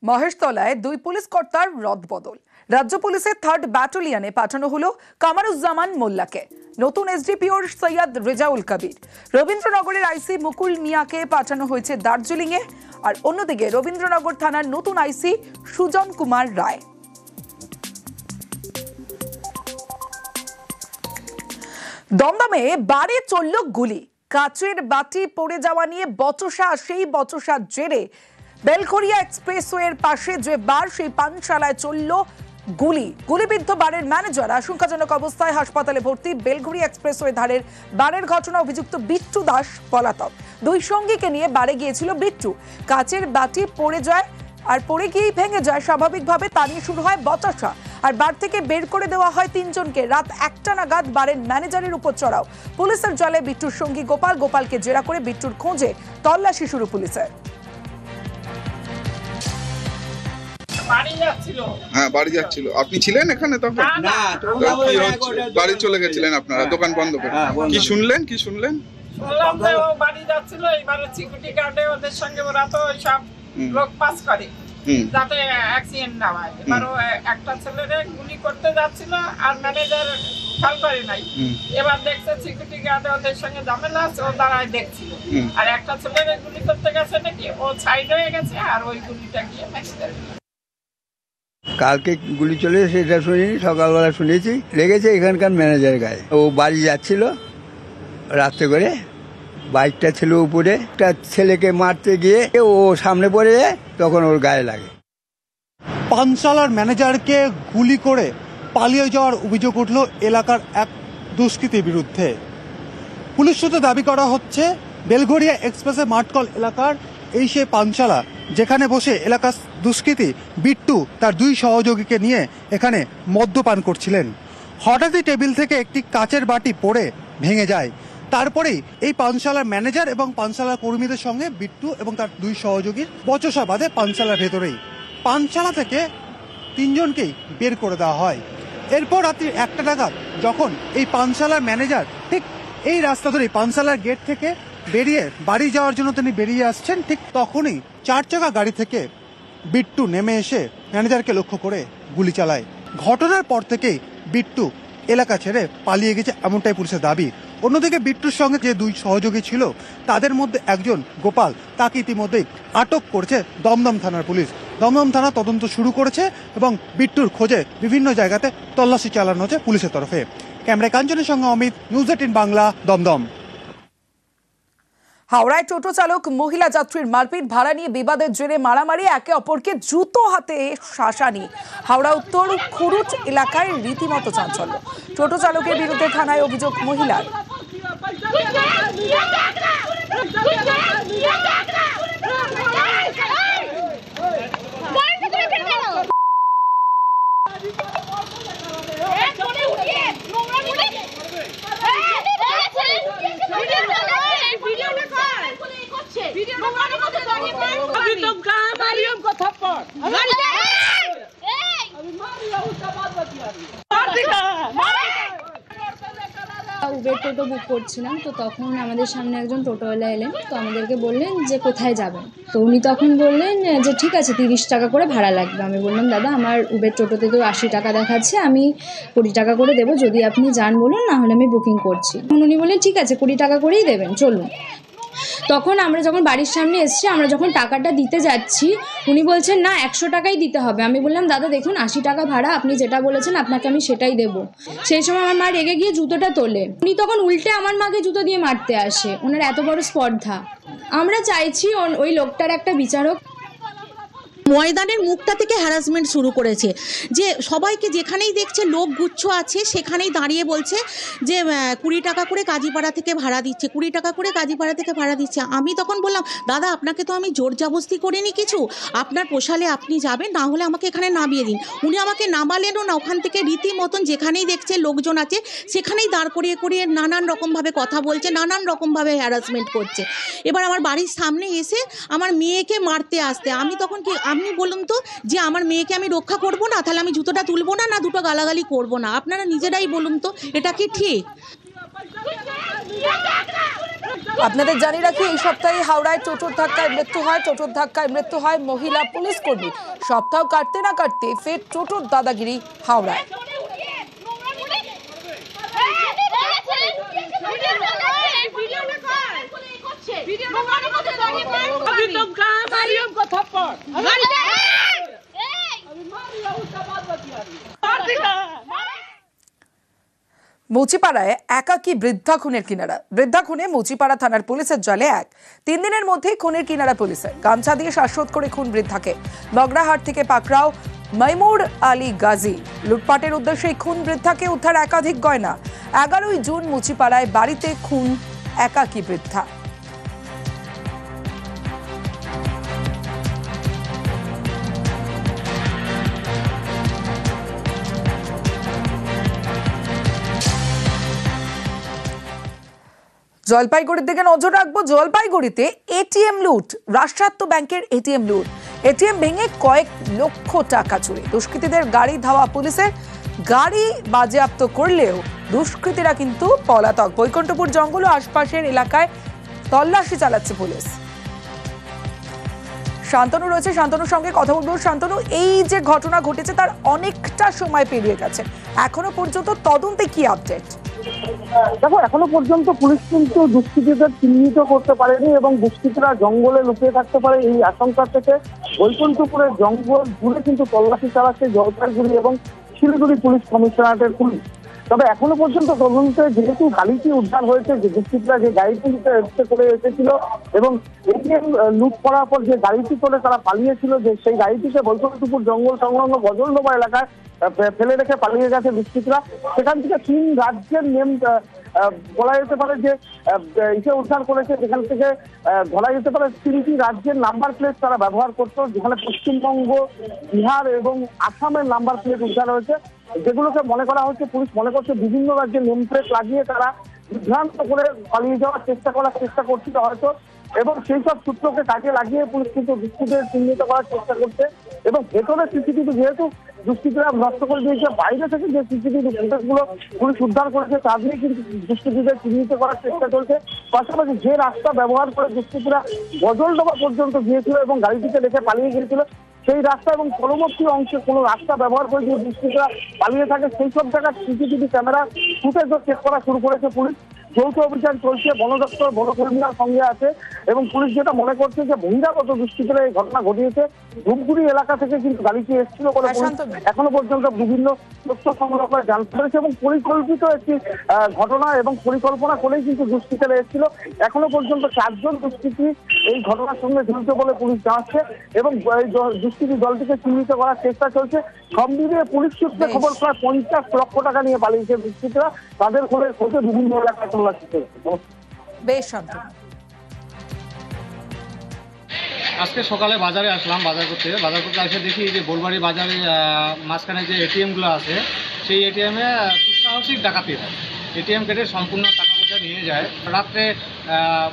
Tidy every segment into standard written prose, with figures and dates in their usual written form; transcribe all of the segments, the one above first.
মহেশতলায় দুই পুলিশ কর্তার রদবদল। রাজ্য পুলিশের 3rd ব্যাটালিয়নে পাঠানো হলো কামারুজ্জামান মোল্লাকে, নতুন এসডিপিওর সৈয়দ রেজাউল কবির। রবীন্দ্রনগরের আইসি মুকুল মিয়াকে পাঠানো হয়েছে দার্জিলিং এ। আর অন্যদিকে রবীন্দ্রনগর থানার নতুন আইসি সুজন কুমার রায়। দমদমে বাড়ি চলল গুলি, কাচের বাটি পড়ে যাওয়া নিয়ে বচসা। সেই বচসার জেরে বেলঘরিয়া এক্সপ্রেসওয়ের পাশে যে বার, সেই পানশালায় চলল গুলিবিদ্ধ বারের ম্যানেজার আশঙ্কাজনক অবস্থায় হাসপাতালে ভর্তি। বেলঘরিয়া এক্সপ্রেসওয়ে ধারের বারের ঘটনা, অভিযুক্ত বিট্টু দাস পলাতক। দুই সঙ্গীকে নিয়ে বারে গিয়েছিল বিট্টু। কাচের বাটি পড়ে যায়, আর পড়ে গিয়েই ভেঙে যায় স্বাভাবিকভাবে। তা নিয়ে শুরু হয় বচসা, আর বার থেকে বের করে দেওয়া হয় 3 জনকে। রাত 1টা নাগাদ বারের ম্যানেজারের উপর চড়াও পুলিশের জালে বিট্টুর সঙ্গী গোপালকে জেরা করে বিট্টুর খোঁজে তল্লাশি শুরু পুলিশের। হ্যাঁ, বাড়ি যাচ্ছিল। আপনি ছিলেন এখানে তখন? না, বাড়ি চলে গেছিলেন আপনারা দোকান বন্ধ করে। কি শুনলেন? শুনলাম যে ও বাড়ি যাচ্ছিল, এইবারে সিকিউরিটি গার্ডে ওদের সঙ্গে ওরা তো সব লোক পাস করে যাতে অ্যাক্সিডেন্ট না হয়। এবার ও একটা ছেলেরে গুলি করতে যাচ্ছিল, আর ম্যানেজার খেয়াল করে নাই। এবার দেখছে সিকিউরিটি গার্ডে ওদের সঙ্গে ঝামেলা আছে, ও দাঁড়ায় দেখছিল। আর একটা ছেলেরে গুলি করতে গেছে নাকি, ও সাইড হয়ে গেছে, আর ওই গুলিটা গিয়ে ম্যানেজার। কালকে গুলি চলে সেটা শুনিনি, সকালবেলা শুনেছি লেগেছে এখানকার ম্যানেজার গায়ে। ও বাড়ি যাচ্ছিল রাত্রে করে, বাইকটা ছিল উপরে, একটা ছেলেকে মারতে গিয়ে ও সামনে পড়ে যায়, তখন ওর গায়ে লাগে। পানশালার ম্যানেজারকে গুলি করে পালিয়ে যাওয়ার অভিযোগ উঠল এলাকার এক দুষ্কৃতীর বিরুদ্ধে। পুলিশ সূত্রে দাবি করা হচ্ছে বেলঘরিয়া এক্সপ্রেসে মাঠকল এলাকার এই সেই পানশালা, যেখানে বসে এলাকার দুষ্কৃতী বিট্টু তার 2 সহযোগীকে নিয়ে এখানে মদ্যপান করছিলেন। হঠাৎই টেবিল থেকে একটি কাচের বাটি পড়ে ভেঙে যায়। তারপরেই এই পানশালার ম্যানেজার এবং পানশালার কর্মীদের সঙ্গে বিট্টু এবং তার 2 সহযোগীর বচসা বাঁধে পানশালার ভেতরেই। পানশালা থেকে 3 জনকেই বের করে দেওয়া হয়। এরপর রাত্রি 1টা নাগাদ যখন এই পানশালার ম্যানেজার ঠিক এই রাস্তা ধরেই পানশালার গেট থেকে বেরিয়ে বাড়ি যাওয়ার জন্য তিনি বেরিয়ে আসছেন, ঠিক তখনই 4 চাকা গাড়ি থেকে বিট্টু নেমে এসে ম্যানেজারকে লক্ষ্য করে গুলি চালায়। ঘটনার পর থেকেই বিট্টু এলাকা ছেড়ে পালিয়ে গেছে, এমনটাই পুলিশের দাবি। অন্যদিকে বিট্টুর সঙ্গে যে 2 সহযোগী ছিল তাদের মধ্যে একজন গোপাল, তাকে ইতিমধ্যেই আটক করেছে দমদম থানার পুলিশ। দমদম থানা তদন্ত শুরু করেছে এবং বিট্টুর খোঁজে বিভিন্ন জায়গাতে তল্লাশি চালানো হচ্ছে পুলিশের তরফে। ক্যামেরায় কাঞ্চনের সঙ্গে অমিত, নিউজ 18 বাংলা, দমদম। হাওড়ায় টোটো চালক মহিলা যাত্রীর মারপিট, ভাড়া নিয়ে বিবাদের জেরে মারামারি, একে অপরকে জুতো হাতে শাসানি। হাওড়া উত্তর খুরুট এলাকায় রীতিমতো চাঞ্চল্য। টোটো চালকের বিরুদ্ধে থানায় অভিযোগ মহিলার। উবের টোটো বুক করছিলাম, তো তখন আমাদের সামনে একজন টোটোওয়ালা এলেন। তো আমাদেরকে বললেন যে কোথায় যাবেন। তো উনি তখন বললেন যে ঠিক আছে 30 টাকা করে ভাড়া লাগবে। আমি বললাম দাদা আমার উবের টোটোতে তো 80 টাকা দেখাচ্ছে, আমি 20 টাকা করে দেবো, যদি আপনি যান বলুন, না হলে আমি বুকিং করছি। উনি বললেন ঠিক আছে 20 টাকা করেই দেবেন, চলুন। তখন আমরা যখন বাড়ির সামনে এসছি, আমরা যখন টাকাটা দিতে যাচ্ছি, উনি বলছেন না 100 টাকাই দিতে হবে। আমি বললাম দাদা দেখুন 80 টাকা ভাড়া, আপনি যেটা বলেছেন আপনাকে আমি সেটাই দেবো। সেই সময় আমার মা রেগে গিয়ে জুতোটা তোলে। উনি তখন উল্টে আমার মাকে জুতো দিয়ে মারতে আসে। ওনার এত বড় স্পর্ধা। আমরা চাইছি ওই লোকটার একটা বিচার হোক। ময়দানের মুখটা থেকে হ্যারাসমেন্ট শুরু করেছে, যে সবাইকে যেখানেই দেখছে লোক গুচ্ছ আছে সেখানেই দাঁড়িয়ে বলছে যে 20 টাকা করে কাজীপাড়া থেকে ভাড়া দিচ্ছে, 20 টাকা করে কাজীপাড়া থেকে ভাড়া দিচ্ছে। আমি তখন বললাম দাদা আপনাকে তো আমি জোর জবরদস্তি করিনি কিছু, আপনার পোষালে আপনি যাবেন, না হলে আমাকে এখানে নামিয়ে দিন। উনি আমাকে নামালেনও না, ওখান থেকে রীতিমতন যেখানেই দেখছে লোকজন আছে সেখানেই দাঁড় করিয়ে করিয়ে নানান রকমভাবে কথা বলছে, নানান রকমভাবে হ্যারাসমেন্ট করছে। এবার আমার বাড়ির সামনে এসে আমার মেয়েকে মারতে আসতে, আমি তখন কি আপনি বলুন তো যে আমার মেয়েকে আমি রক্ষা করব না, তাহলে আমি জুতোটা তুলবো না, না দুটো গালাগালি করব না? আপনারা নিজেরাই বলুন তো এটা কি ঠিক? আপনাদের জানিয়ে রাখি, এই সপ্তাহে হাওড়ায় টোটোর ধাক্কায় মৃত্যু হয় মহিলা পুলিশ কর্মী। সপ্তাহ কাটতে না কাটতে ফের টোটোর দাদাগিরি হাওড়ায়। মুচিপাড়ায় একাকী বৃদ্ধা খুনের কিনারা। বৃদ্ধা খুনে মুচিপাড়া থানার পুলিশের জালে 3 দিনের মধ্যেই খুনের কিনারা পুলিশের। গামছা দিয়ে শ্বাসরোধ করে খুন বৃদ্ধাকে। মগরাহাট থেকে পাকড়াও মাইমুর আলী গাজী। লুটপাটের উদ্দেশ্যে খুন বৃদ্ধাকে, উদ্ধার একাধিক গয়না। 11ই জুন মুচিপাড়ায় বাড়িতে খুন একাকী বৃদ্ধা। জলপাইগুড়ির দিকে নজর রাখবো। জলপাইগুড়িতে এটিএম লুট, রাষ্ট্রায়ত্ত ব্যাংকের এটিএম লুট। এটিএম ভেঙে কয়েক লক্ষ টাকা চুরি। দুষ্কৃতীদের গাড়ি ধাওয়া পুলিশের। গাড়ি বাজেয়াপ্ত করলেও দুষ্কৃতীরা কিন্তু পলাতক। বৈকুণ্ঠপুর জঙ্গল ও আশপাশের এলাকায় তল্লাশি চালাচ্ছে পুলিশ। শান্তনু রয়েছে, শান্তনুর সঙ্গে কথা বলবো। শান্তনু, এই যে ঘটনা ঘটেছে তার অনেকটা সময় পেরিয়ে গেছে, এখনো পর্যন্ত তদন্তে কি আপডেট? দেখো, এখনো পর্যন্ত পুলিশ কিন্তু দুষ্কৃতীদের চিহ্নিত করতে পারেনি এবং দুষ্কৃতীরা জঙ্গলে লুকিয়ে থাকতে পারে এই আশঙ্কা থেকে বৈকুণ্ঠপুরের জঙ্গল ঘুরে কিন্তু তল্লাশি চালাচ্ছে জলপাইগুড়ি এবং শিলিগুড়ি পুলিশ কমিশনারেটের পুলিশ। তবে এখনো পর্যন্ত তদন্তে যেহেতু গাড়িটি উদ্ধার হয়েছে, যে দুষ্কৃতীরা যে গাড়িটি করে এসেছিল এবং এটিএম লুট করার পর যে গাড়িটি করে তারা পালিয়েছিল, যে সেই গাড়িটিকে বৈকুণ্ঠপুর জঙ্গল সংলগ্ন গজলডোবা এলাকায় ফেলে রেখে পালিয়ে গেছে দুষ্কৃতীরা। সেখান থেকে 3 রাজ্যের নেম বলা যেতে পারে যে ইসে উদ্ধার করেছে, যেখান থেকে ধরা যেতে পারে 3টি রাজ্যের নাম্বার প্লেট তারা ব্যবহার করতো, যেখানে পশ্চিমবঙ্গ, বিহার এবং আসামের নাম্বার প্লেট উদ্ধার হয়েছে, যেগুলোকে মনে করা হচ্ছে, পুলিশ মনে করছে বিভিন্ন রাজ্যের নেম প্লেট লাগিয়ে তারা বিভ্রান্ত করে পালিয়ে যাওয়ার চেষ্টা করছিল হয়তো। এবং সেই সব সূত্রকে কাজে লাগিয়ে পুলিশ কিন্তু দুষ্কৃতীদের চিহ্নিত করার চেষ্টা করছে। এবং ভেতরে সিসিটিভি যেহেতু দুষ্কৃতীরা নষ্ট করে দিয়েছে, বাইরে থেকে যে সিসিটিভি ফুটেজগুলো পুলিশ উদ্ধার করেছে তা দিয়ে কিন্তু দুষ্কৃতীদের চিহ্নিত করার চেষ্টা চলছে। পাশাপাশি যে রাস্তা ব্যবহার করে দুষ্কৃতীরা গজলডোবা পর্যন্ত গিয়েছিল এবং গাড়িটিকে রেখে পালিয়ে গিয়েছিল, সেই রাস্তা এবং পরবর্তী অংশে কোনো রাস্তা ব্যবহার করে যে দুষ্কৃতীরা পালিয়ে থাকে, সেই সব জায়গার সিসিটিভি ক্যামেরা ফুটেজও চেক করা শুরু করেছে পুলিশ। যৌথ অভিযান চলছে, বন দপ্তর বনকর্মীরা সঙ্গে আছে এবং পুলিশ যেটা মনে করছে যে বহিরাগত দুষ্কৃতীরা এই ঘটনা ঘটিয়েছে। ধূপগুড়ি এলাকা থেকে কিন্তু গাড়িটি এসেছিল বলে এখনো পর্যন্ত বিভিন্ন তথ্য সংগ্রহ করে জানতে পেরেছে এবং পরিকল্পিত একটি ঘটনা এবং পরিকল্পনা করেই কিন্তু দুষ্কৃতীরা এসেছিল। এখনো পর্যন্ত 4 জন দুষ্কৃতী এই ঘটনার সঙ্গে জড়িত বলে পুলিশ জানাচ্ছে এবং এই দুষ্কৃতী দলটিকে চিহ্নিত করার চেষ্টা চলছে। সব মিলিয়ে পুলিশ সূত্রে খবর প্রায় 50 লক্ষ টাকা নিয়ে পালিয়েছে দুষ্কৃতীরা। তাদের খোঁজে বিভিন্ন এলাকায় তল্লাশি চলছে। বেশ শান্তনু। আজকে সকালে বাজারে আসলাম, বাজার করতে এসে দেখি যে বোলবাড়ি বাজারে মাঝখানে যে এটিএমগুলো আছে, সেই এটিএমে দুঃসাহসিক ডাকাতি হয়। এটিএম কেটে সম্পূর্ণ টাকা পয়সা নিয়ে যায়। রাত্রে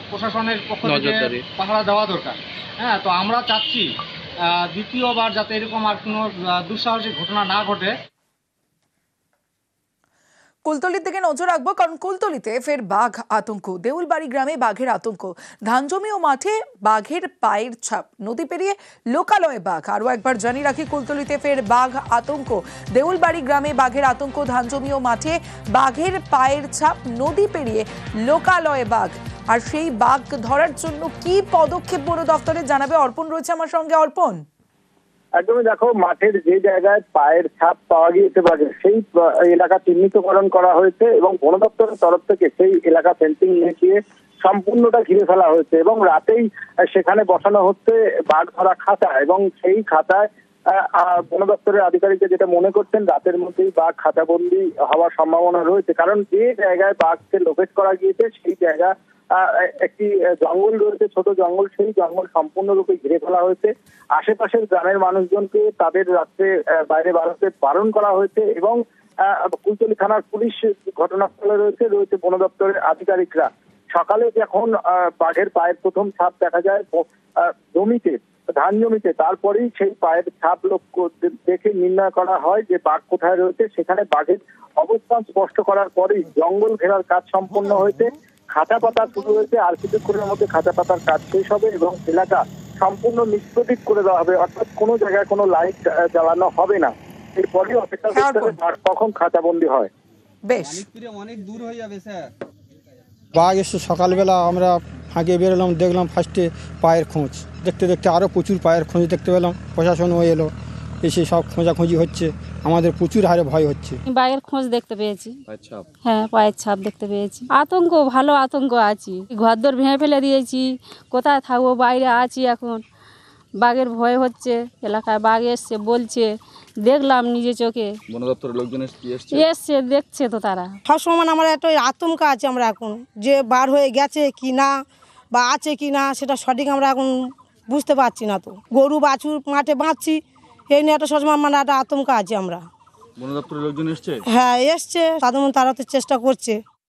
প্রশাসনের পক্ষ থেকে পাহারা দেওয়া দরকার। হ্যাঁ, তো আমরা চাচ্ছি দ্বিতীয়বার যাতে এরকম আর কোনো দুঃসাহসিক ঘটনা না ঘটে। কুলতলির দিকে নজর রাখবো, কারণ কুলতলিতে ফের বাঘ আতঙ্ক। দেউলবাড়ি গ্রামে বাঘের আতঙ্ক। ধানজমি ও মাঠে বাঘের পায়ের ছাপ। নদী পেরিয়ে লোকালয়ে বাঘ। আরও একবার জানিয়ে রাখি, কুলতলিতে ফের বাঘ আতঙ্ক। দেউলবাড়ি গ্রামে বাঘের আতঙ্ক। ধানজমি ও মাঠে বাঘের পায়ের ছাপ। নদী পেরিয়ে লোকালয়ে বাঘ। আর সেই বাঘ ধরার জন্য কি পদক্ষেপ বন দফতরে জানাবে অর্পণ রয়েছে আমার সঙ্গে। অর্পণ, একদমই, দেখো, মাঠের যে জায়গায় পায়ের ছাপ পাওয়া গিয়েছে বাঘের, সেই এলাকা চিহ্নিতকরণ করা হয়েছে এবং বন দপ্তরের তরফ থেকে সেই এলাকা ফেন্সিং লিখিয়ে সম্পূর্ণটা ঘিরে ফেলা হয়েছে এবং রাতেই সেখানে বসানো হচ্ছে বাঘ ধরা খাতা এবং সেই খাতায় বন দপ্তরের আধিকারিকরা যেটা মনে করছেন, রাতের মধ্যেই বাঘ খাতাবন্দি হওয়ার সম্ভাবনা রয়েছে। কারণ যে জায়গায় বাঘকে লোকেট করা গিয়েছে সেই জায়গা একটি জঙ্গল রয়েছে, ছোট জঙ্গল, সেই জঙ্গল সম্পূর্ণরূপে ঘিরে ফেলা হয়েছে। আশেপাশের গ্রামের মানুষজনকে তাদের রাত্রে বাইরে বাড়াতে বারণ করা হয়েছে এবং কুলতলি থানার পুলিশ ঘটনাস্থলে রয়েছে বন দপ্তরের আধিকারিকরা। সকালে যখন বাঘের পায়ের প্রথম ছাপ দেখা যায় জমিতে, ধান জমিতে, তারপরেই সেই পায়ের ছাপ লক্ষ্য দেখে নির্ণয় করা হয় যে বাঘ কোথায় রয়েছে। সেখানে বাঘের অবস্থান স্পষ্ট করার পরেই জঙ্গল ঘেরার কাজ সম্পন্ন হয়েছে, খাঁচা পাতা শুরু হয়েছে। আর কিছুক্ষণের মধ্যে খাঁচা পাতার কাজ শেষ হবে এবং এলাকা সম্পূর্ণ নিষ্প্রদীপ করে দেওয়া হবে, অর্থাৎ কোনো জায়গায় কোনো লাইট জ্বালানো হবে না। এরপরে অপেক্ষা করতে হবে বাঘ কখন খাঁচাবন্দি হয়। বেশ, অনেক দূর হয়ে যাবে স্যার। বাঘ এসে সকালবেলা আমরা ফাঁকে বেরোলাম, দেখলাম ফার্স্টে পায়ের খোঁজ, দেখতে দেখতে আরও প্রচুর পায়ের খোঁজ দেখতে পেলাম। প্রশাসনও এলো, এসে সব খোঁজাখুঁজি হচ্ছে, আমাদের প্রচুর হারে ভয় হচ্ছে। বাঘের খোঁজ দেখতে পেয়েছি, হ্যাঁ পায়ের ছাপ দেখতে পেয়েছি। আতঙ্ক, ভালো আতঙ্ক আছি, ঘরদোর ভেঙে ফেলে দিয়েছি, কোথায় থাকবো, বাইরে আছি এখন, বাঘের ভয় হচ্ছে। এলাকায় বাঘ এসছে বলছে, দেখলাম নিজে চোখে। বন দপ্তরের লোকজন এসছে, দেখছে তো তারা। সবসময় আমার একটা আতঙ্ক আছে, আমরা এখন যে বার হয়ে গেছে কি না বা আছে কি না সেটা সঠিক আমরা এখন বুঝতে পারছি না। তো গরু বাছুর মাঠে বাঁধছি, এই নিয়ে একটা সবসময় মানে একটা আতঙ্ক আছে আমরা। বন দপ্তরের লোকজন এসছে? হ্যাঁ এসছে, সাধারণ তারা তো চেষ্টা করছে।